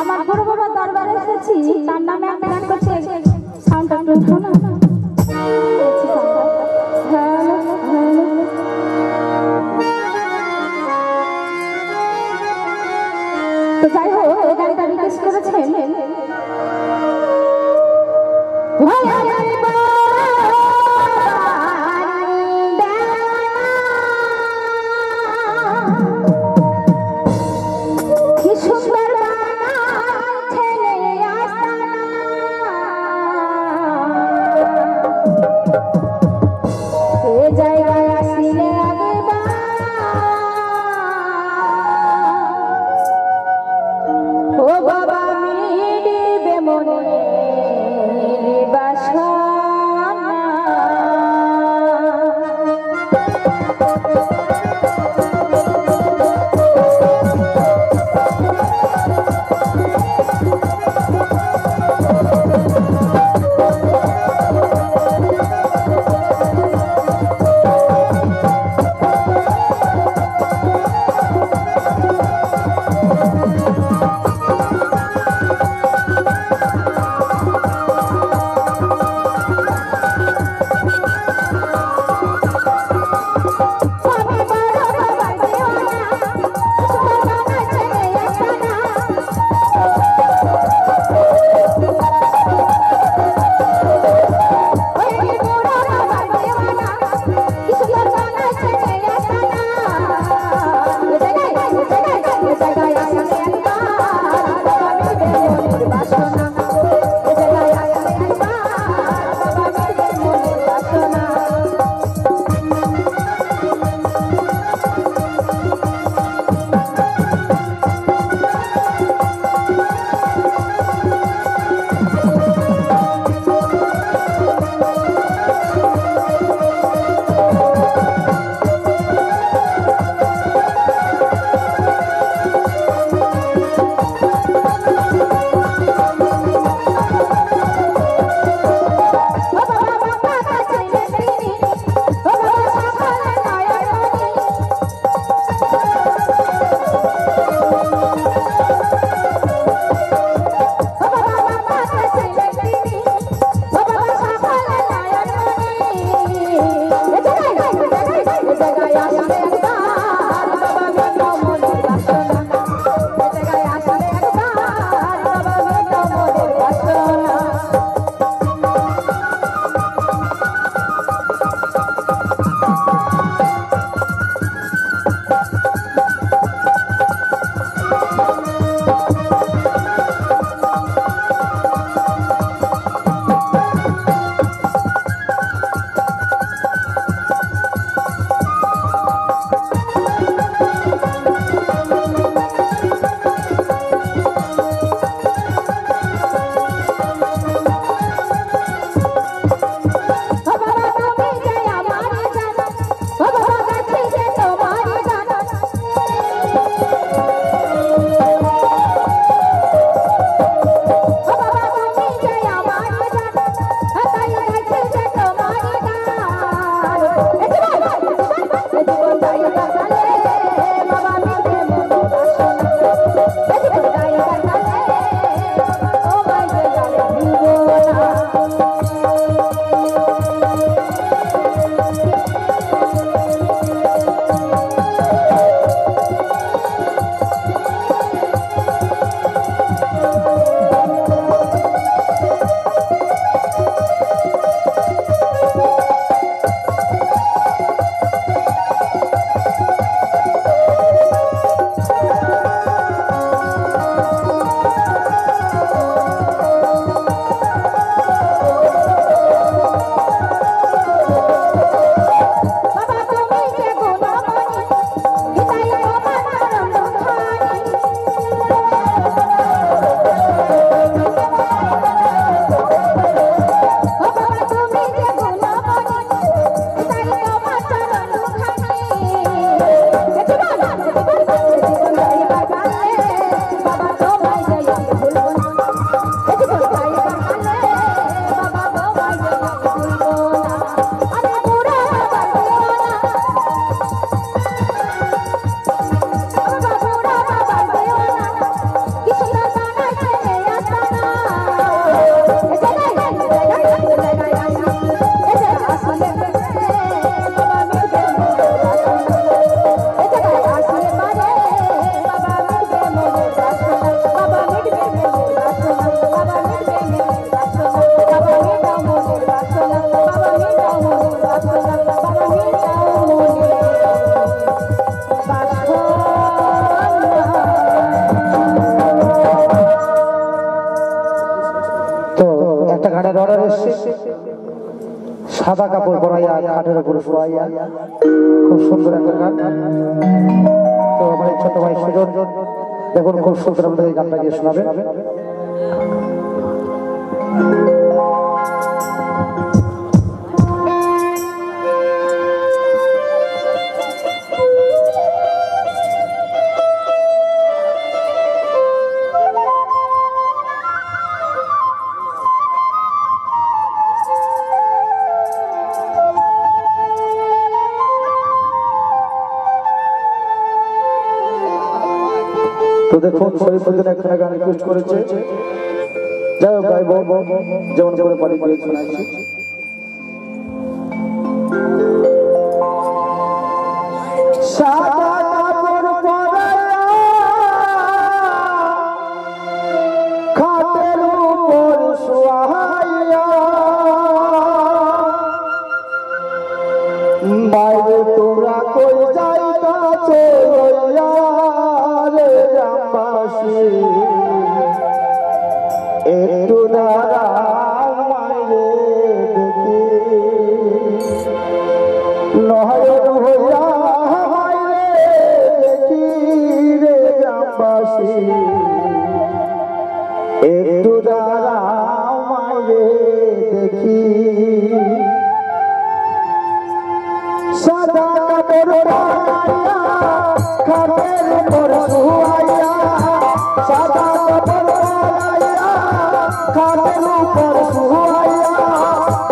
আমার বড় বাবা দরবারে এসেছি, তার নামে একটা গান করছে, সাউন্ডটা একটু উঠাও না। তো যাই হোক, এই গানটা রিকোয়েস্ট করেছেন বাবা মিলিবে মনে বাসা এসেছি সাদা কাপড় পরাইয়া খাটের উপর শোয়াইয়া, খুব সুন্দর একটা গান। তো আমার ছোট ভাই সুজন দেখুন খুব সুন্দর আমাদের এই গানটা গিয়ে শোনাবে। তো দেখুন শরীফুদ্দিন একটা গান রিকোয়েস্ট করেছে, যাই হোক গাইব যেমন করে পারি শোনাচ্ছি। সাদা কাপড় পরাইয়া খাটের উপর শোয়াইয়া, বাইরে তোরা কই যাইতাছো লইয়া রে গ্রামবাসী, একটু দাঁড়াও মাইরে দেখি, নয়ন হইয়া মাইরে দেখি রে গ্রামবাসী, একটু দাঁড়াও মাইরে দেখি। সাদা কাপড় পরাইয়া খাটের উপর শুয়াইয়া, সাদা কাপড় পরাইয়া খাটের উপর শুয়াইয়া,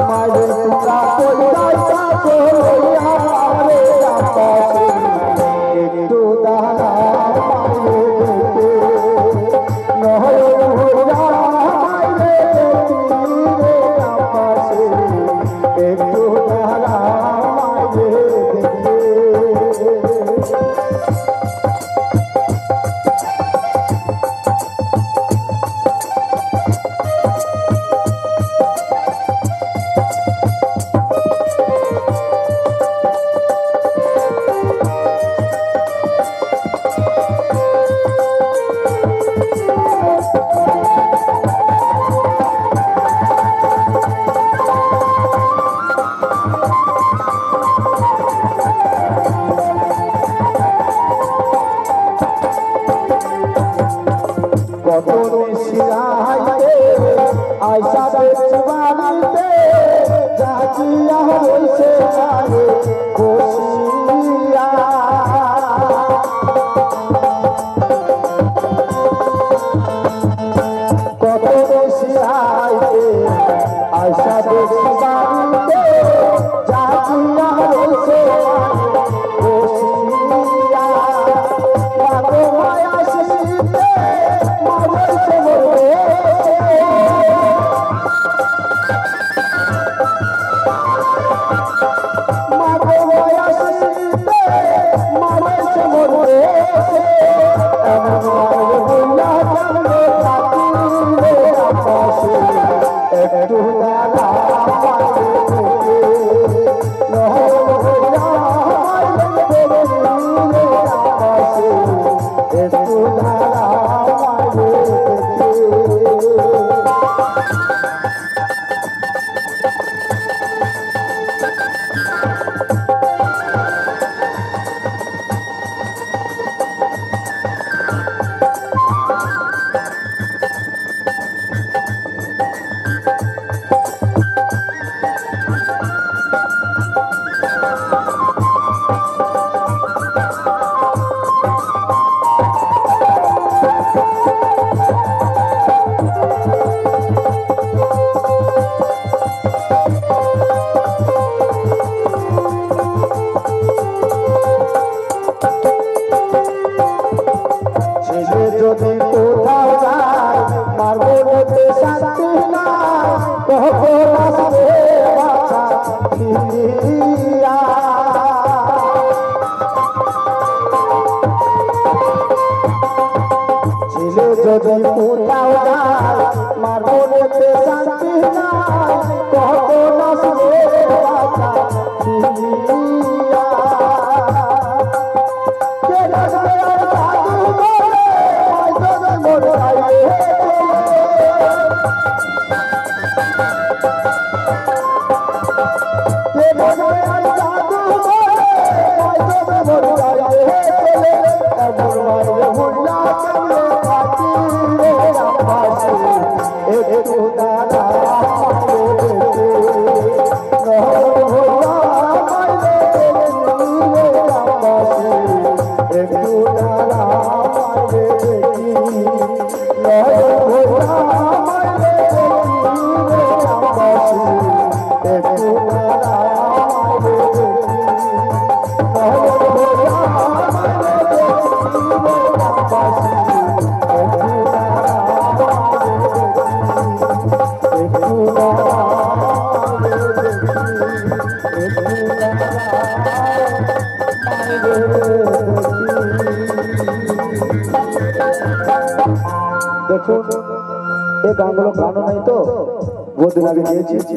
মাঝে তোরা কই যাইতাছো লইয়া রে গ্রামবাসী, একটু দাঁড়াও মাইরে দেখি, নয়ন হইয়া মাইরে দেখি রে গ্রামবাসী, একটু দাঁড়াও মাইরে দেখি। কত নিশিরাইতে আইসা বেচবানিতে, জাজিয়া হইছে আরে বসিয়া, কত নিশিরাইতে আইসা বেচবানিতে, জাজিয়া হইছে আরে বসিয়া, মাগো মায়া শীতে মারছে মরবে, মাগো মায়া শীতে মারছে মরবে, এমন মারবে বুইলা জানলে থাকি রে গ্রামবাসী, একটু দাঁড়াও মাইরে দেখি, নহর হইয়া মাইরে দেখি রে গ্রামবাসী, একটু দাঁড়াও মাইরে দেখি। দেখুন এই গানগুলো গানও নাই তো বহুদিন আগে গিয়েছি